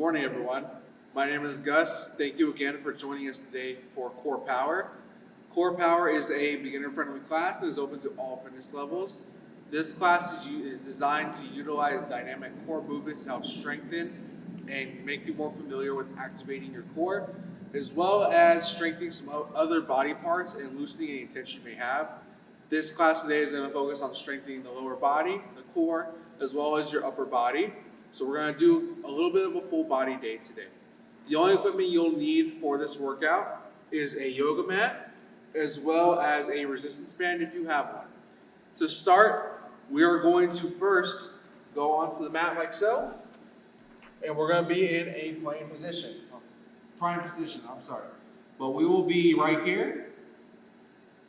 morning, everyone. My name is Gus. Thank you again for joining us today for Core Power. Core Power is a beginner-friendly class that is open to all fitness levels. This class is designed to utilize dynamic core movements to help strengthen and make you more familiar with activating your core, as well as strengthening some other body parts and loosening any tension you may have. This class today is going to focus on strengthening the lower body, the core, as well as your upper body. So we're going to do a little bit of a full body day today. The only equipment you'll need for this workout is a yoga mat, as well as a resistance band if you have one. To start, we are going to first go onto the mat like so, and we're going to be in a prime position. But we will be right here,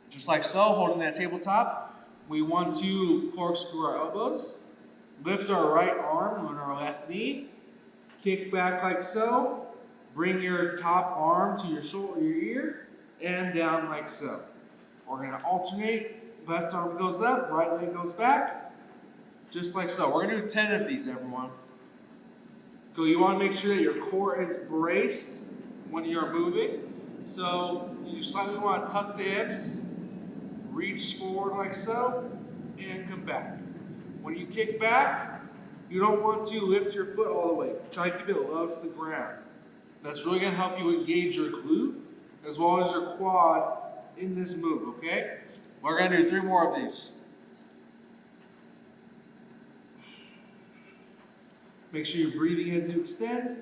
just like so, holding that tabletop. We want to corkscrew our elbows, lift our right arm on our left knee, kick back like so, bring your top arm to your shoulder, your ear, and down like so. We're going to alternate. Left arm goes up, right leg goes back, just like so. We're going to do 10 of these, everyone. So you want to make sure that your core is braced when you are moving. So you slightly want to tuck the hips, reach forward like so, and come back. When you kick back, you don't want to lift your foot all the way. Try to keep it low to the ground. That's really going to help you engage your glute as well as your quad in this move, okay? We're going to do 3 more of these. Make sure you're breathing as you extend.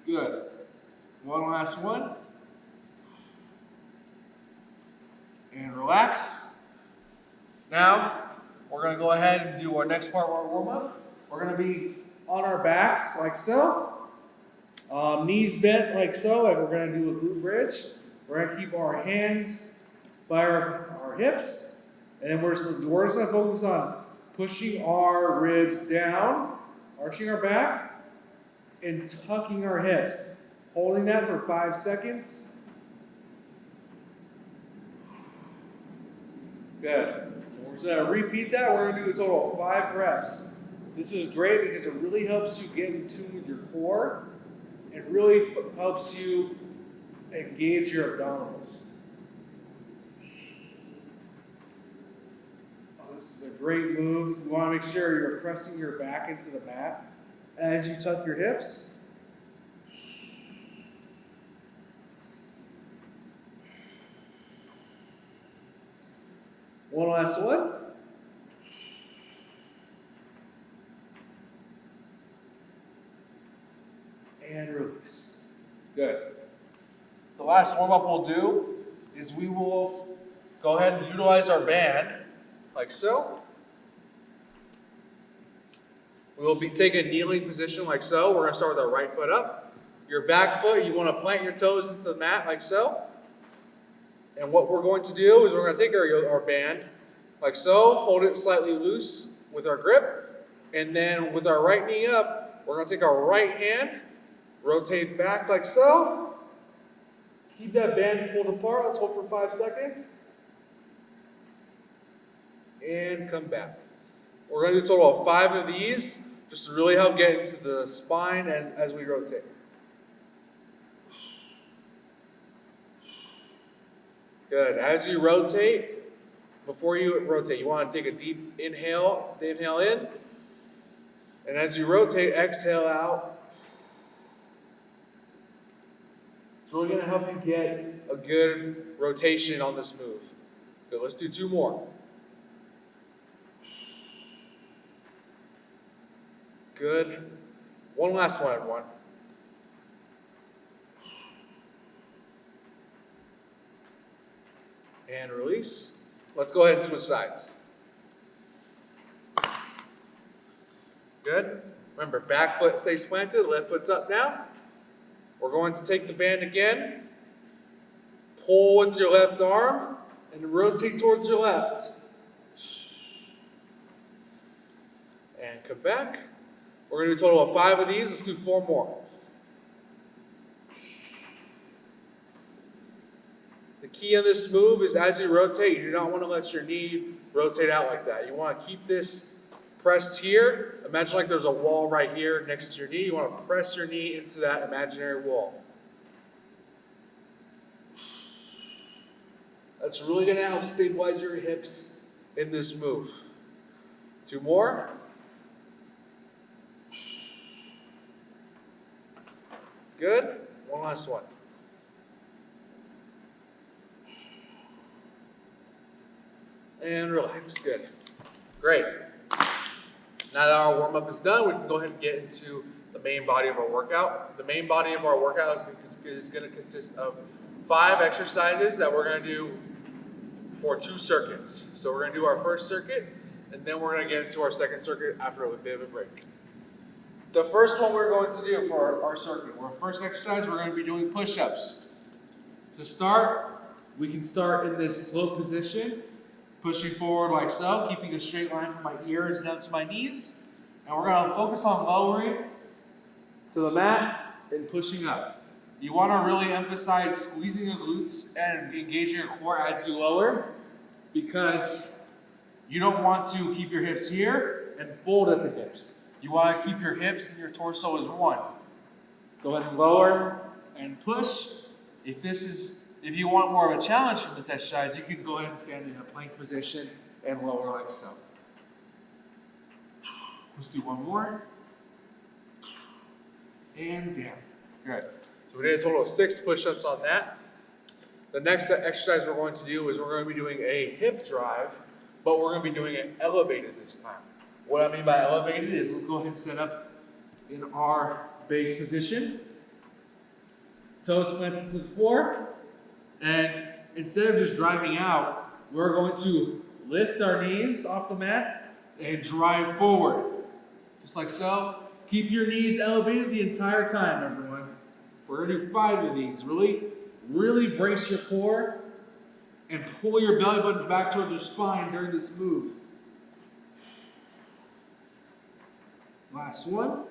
Good. One last one. And relax. Now, we're going to go ahead and do our next part of our warm-up. We're going to be on our backs like so. Knees bent like so, like we're going to do a glute bridge. We're going to keep our hands by our hips. And then we're just going to focus on pushing our ribs down, arching our back, and tucking our hips. Holding that for 5 seconds. Good. We're just going to repeat that. We're going to do a total of 5 reps. This is great because it really helps you get in tune with your core. It really helps you engage your abdominals. This is a great move. You want to make sure you're pressing your back into the mat as you tuck your hips. One last one. And release. Good. The last warm-up we'll do is we will go ahead and utilize our band like so. We will be taking a kneeling position like so. We're going to start with our right foot up. Your back foot, you want to plant your toes into the mat like so. And what we're going to do is we're going to take our band like so, hold it slightly loose with our grip, and then with our right knee up, we're going to take our right hand, rotate back like so, keep that band pulled apart. Let's hold for 5 seconds, and come back. We're going to do a total of 5 of these, just to really help get into the spine and as we rotate. Good. As you rotate, before you rotate, you want to take a deep inhale. Inhale in. And as you rotate, exhale out. It's really going to help you get a good rotation on this move. Good. Let's do 2 more. Good. One last one, everyone. And release. Let's go ahead and switch sides. Good. Remember, back foot stays planted, left foot's up now. We're going to take the band again, pull with your left arm, and rotate towards your left. And come back. We're going to do a total of 5 of these. Let's do 4 more. The key on this move is as you rotate, you do not want to let your knee rotate out like that. You want to keep this pressed here. Imagine like there's a wall right here next to your knee. You want to press your knee into that imaginary wall. That's really going to help stabilize your hips in this move. 2 more. Good. One last one. And relax. Good. Great. Now that our warm-up is done, we can go ahead and get into the main body of our workout. The main body of our workout is going to consist of 5 exercises that we're going to do for 2 circuits. So we're going to do our first circuit, and then we're going to get into our second circuit after a bit of a break. The first one we're going to do for our circuit, our first exercise, we're going to be doing push-ups. To start, we can start in this slope position, pushing forward like so, keeping a straight line from my ears down to my knees. And we're going to focus on lowering to the mat and pushing up. You want to really emphasize squeezing your glutes and engaging your core as you lower, because you don't want to keep your hips here and fold at the hips. You want to keep your hips and your torso as one. Go ahead and lower and push. If you want more of a challenge from this exercise, you can go ahead and stand in a plank position and lower like so. Let's do one more. And down. Good. So we did a total of 6 push-ups on that. The next exercise we're going to do is we're going to be doing a hip drive, but we're going to be doing it elevated this time. What I mean by elevated is, let's go ahead and set up in our base position. Toes planted to the floor. And instead of just driving out, we're going to lift our knees off the mat and drive forward. Just like so. Keep your knees elevated the entire time, everyone. We're going to do 5 of these. Really brace your core and pull your belly button back towards your spine during this move. Last one.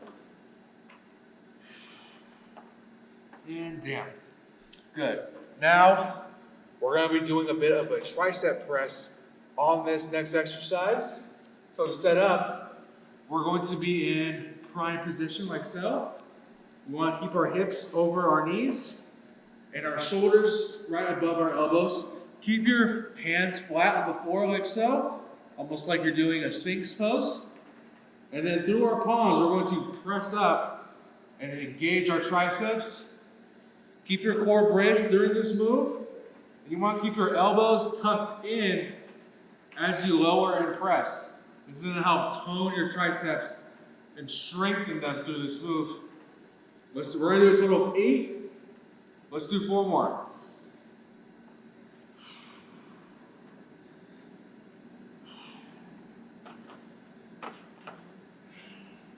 And down. Good. Now, we're going to be doing a bit of a tricep press on this next exercise. So to set up, we're going to be in prime position like so. We want to keep our hips over our knees and our shoulders right above our elbows. Keep your hands flat on the floor like so, almost like you're doing a Sphinx pose. And then through our palms, we're going to press up and engage our triceps. Keep your core braced during this move. You want to keep your elbows tucked in as you lower and press. This is going to help tone your triceps and strengthen them through this move. We're going to do a total of 8. Let's do 4 more.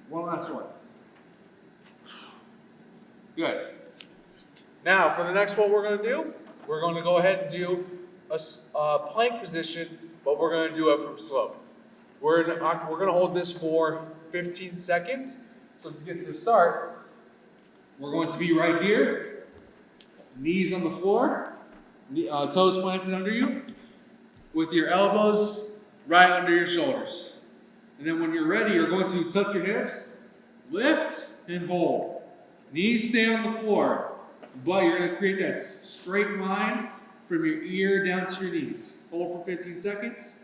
One last one. Good. Now, for the next one we're going to do, we're going to go ahead and do a plank position, but we're going to do it from slope. We're going to hold this for 15 seconds. So to get to start, we're going to be right here, knees on the floor, toes planted under you, with your elbows right under your shoulders. And then when you're ready, you're going to tuck your hips, lift, and hold. Knees stay on the floor, but you're going to create that straight line from your ear down to your knees. Hold for 15 seconds.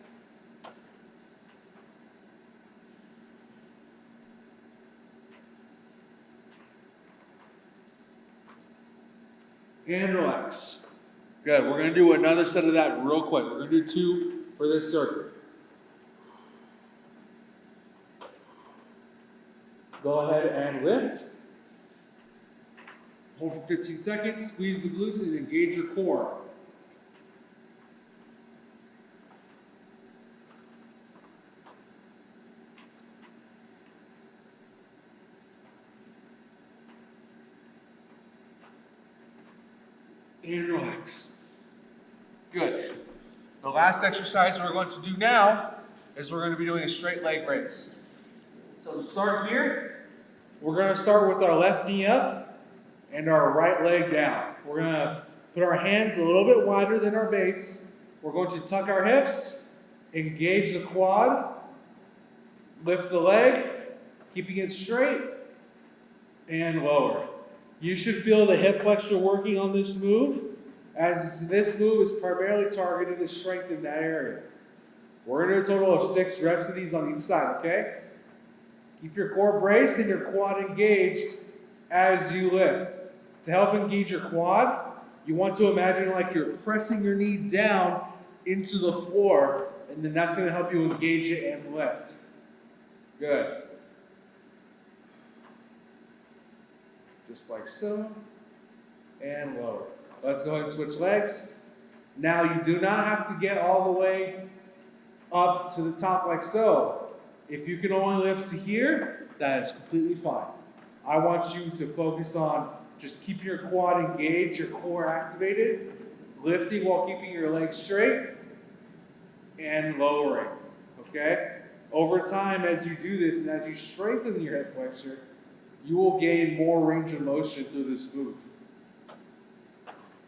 And relax. Good. We're going to do another set of that real quick. We're going to do 2 for this circuit. Go ahead and lift. Hold for 15 seconds. Squeeze the glutes and engage your core. And relax. Good. The last exercise we're going to do now is we're going to be doing a straight leg raise. So to start here, we're going to start with our left knee up and our right leg down. We're going to put our hands a little bit wider than our base. We're going to tuck our hips, engage the quad, lift the leg, keeping it straight, and lower. You should feel the hip flexor working on this move, as this move is primarily targeted to strengthen that area. We're going to do a total of 6 reps of these on each side, okay? Keep your core braced and your quad engaged as you lift. To help engage your quad, you want to imagine like you're pressing your knee down into the floor, and then that's going to help you engage it and lift. Good. Just like so, and lower. Let's go ahead and switch legs. Now you do not have to get all the way up to the top like so. If you can only lift to here, that is completely fine. I want you to focus on just keeping your quad engaged, your core activated, lifting while keeping your legs straight, and lowering, okay? Over time, as you do this and as you strengthen your hip flexor, you will gain more range of motion through this move.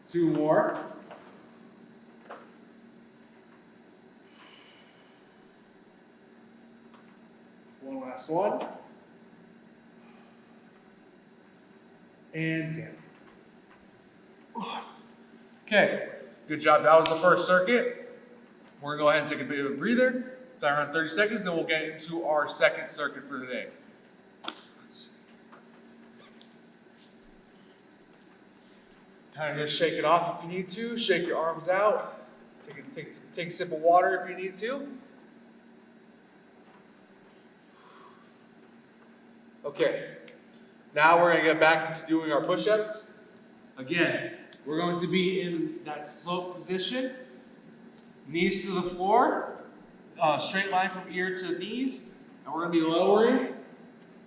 2 more. One last one. And down. Okay, good job. That was the first circuit. We're going to go ahead and take a bit of a breather. Time around 30 seconds, then we'll get into our second circuit for today. Kind of just shake it off if you need to. Shake your arms out. Take a sip of water if you need to. Okay. Now we're going to get back into doing our push-ups. Again, we're going to be in that slope position. Knees to the floor. Straight line from ear to knees. And we're going to be lowering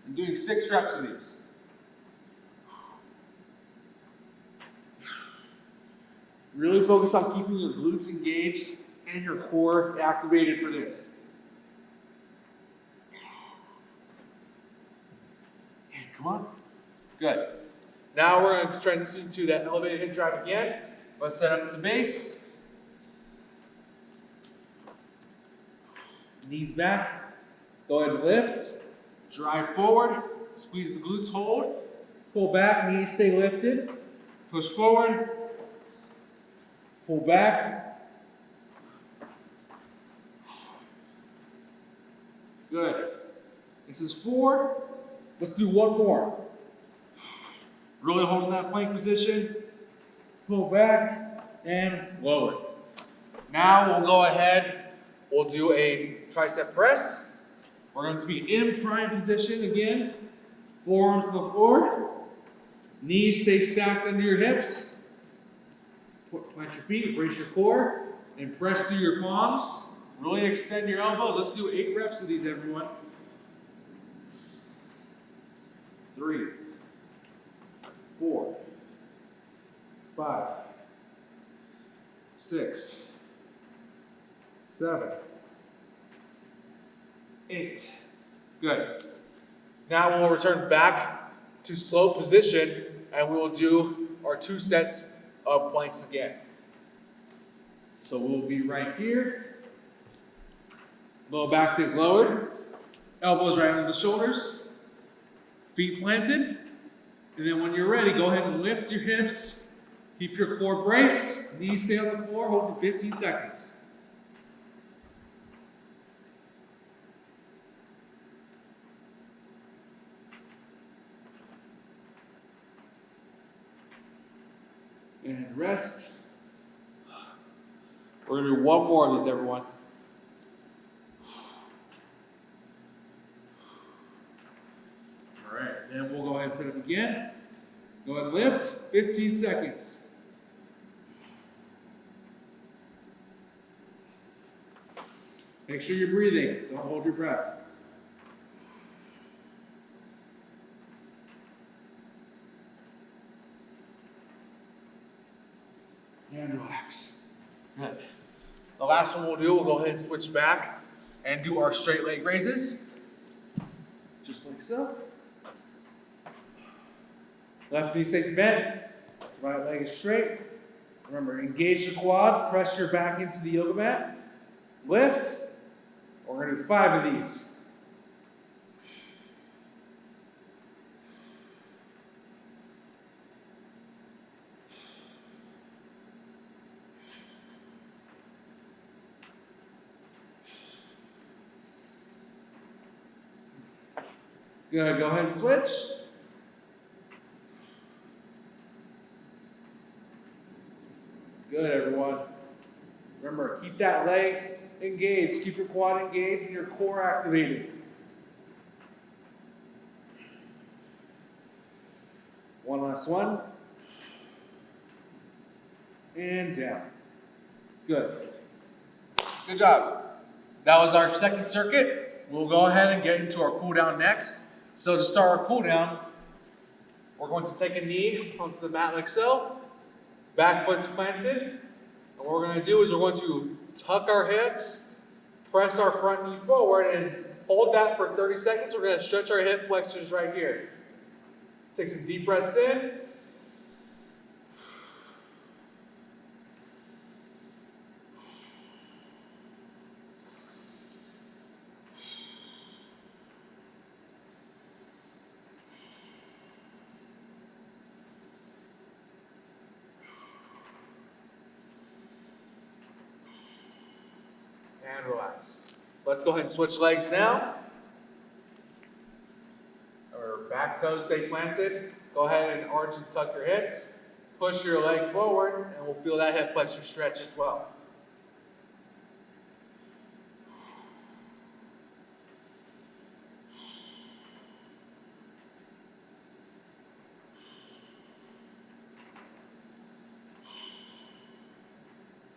and doing 6 reps of these. Really focus on keeping your glutes engaged and your core activated for this. And come on. Good. Now we're going to transition to that elevated hip drive again. Let's set up the base. Knees back. Go ahead and lift. Drive forward. Squeeze the glutes, hold. Pull back, knees stay lifted. Push forward. Pull back. Good. This is 4. Let's do 1 more. Really holding that plank position. Pull back and lower. Now we'll go ahead. We'll do a tricep press. We're going to be in prime position again. Forearms to the floor. Knees stay stacked under your hips. Plant your feet, brace your core, and press through your palms. Really extend your elbows. Let's do 8 reps of these, everyone. 3, 4, 5, 6, 7, 8. Good. Now we'll return back to slow position, and we will do our 2 sets of planks again. So we'll be right here. Lower back stays lowered. Elbows right under the shoulders. Feet planted. And then when you're ready, go ahead and lift your hips. Keep your core braced. Knees stay on the floor. Hold for 15 seconds. And rest. We're going to do 1 more of these, everyone. All right, then we'll go ahead and set up again. Go ahead and lift, 15 seconds. Make sure you're breathing. Don't hold your breath. And relax. Good. The last one we'll do, we'll go ahead and switch back and do our straight leg raises. Just like so. Left knee stays bent. Right leg is straight. Remember, engage the quad, press your back into the yoga mat, lift. We're going to do 5 of these. Good, go ahead and switch. Good, everyone. Remember, keep that leg engaged, keep your quad engaged and your core activated. One last one. And down. Good. Good job. That was our second circuit. We'll go ahead and get into our cool down next. So to start our cool down, we're going to take a knee onto the mat like so. Back foot's planted. And what we're going to do is we're going to tuck our hips, press our front knee forward, and hold that for 30 seconds. We're going to stretch our hip flexors right here. Take some deep breaths in. And relax. Let's go ahead and switch legs now. Our back toes stay planted. Go ahead and arch and tuck your hips. Push your leg forward, and we'll feel that hip flexor stretch as well.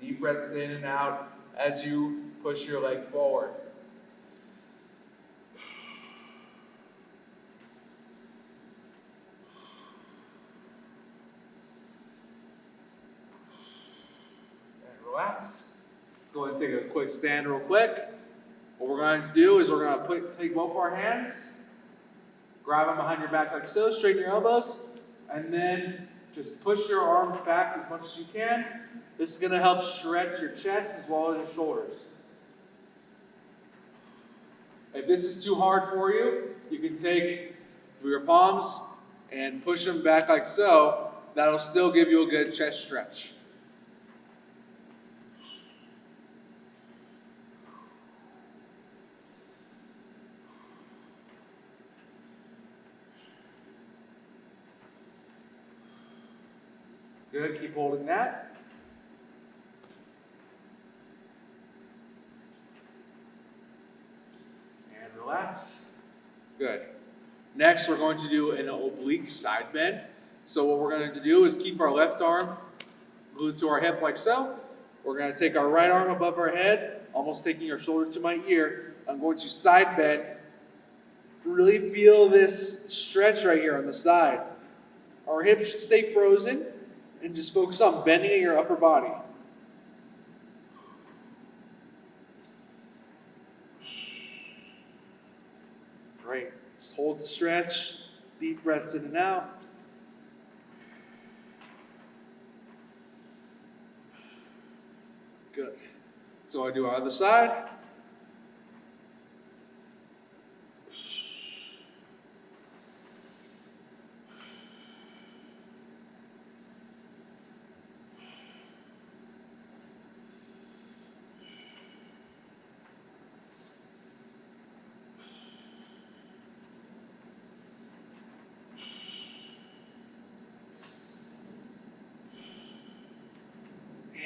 Deep breaths in and out as you push your leg forward. And relax. Let's go ahead and take a quick stand real quick. What we're going to do is we're going to take both our hands, grab them behind your back like so, straighten your elbows, and then just push your arms back as much as you can. This is going to help stretch your chest as well as your shoulders. If this is too hard for you, you can take your palms and push them back like so. That'll still give you a good chest stretch. Good, keep holding that. Relax. Good. Next, we're going to do an oblique side bend. So what we're going to do is keep our left arm glued to our hip like so. We're going to take our right arm above our head, almost taking our shoulder to my ear. I'm going to side bend. Really feel this stretch right here on the side. Our hips should stay frozen and just focus on bending your upper body. Great. Just hold, stretch, deep breaths in and out. Good. So I do our other side.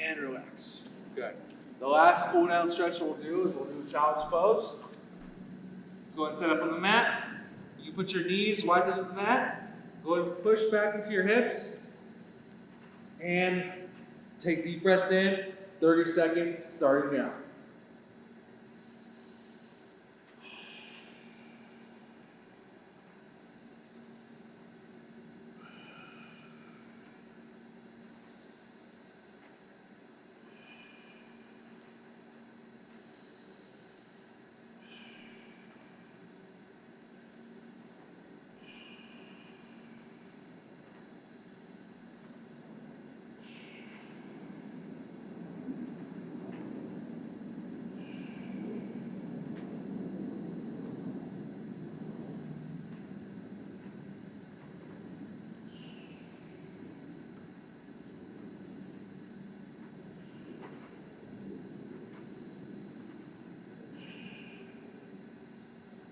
And relax. Good. The last cool down stretch we'll do is we'll do child's pose. Let's go ahead and set up on the mat. You put your knees wider than the mat. Go ahead and push back into your hips. And take deep breaths in. 30 seconds starting now.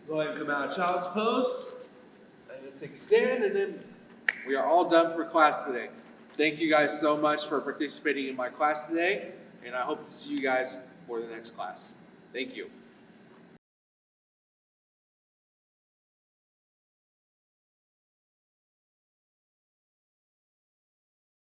Go ahead and come out of child's pose. And then take a stand, and then we are all done for class today. Thank you guys so much for participating in my class today, and I hope to see you guys for the next class. Thank you.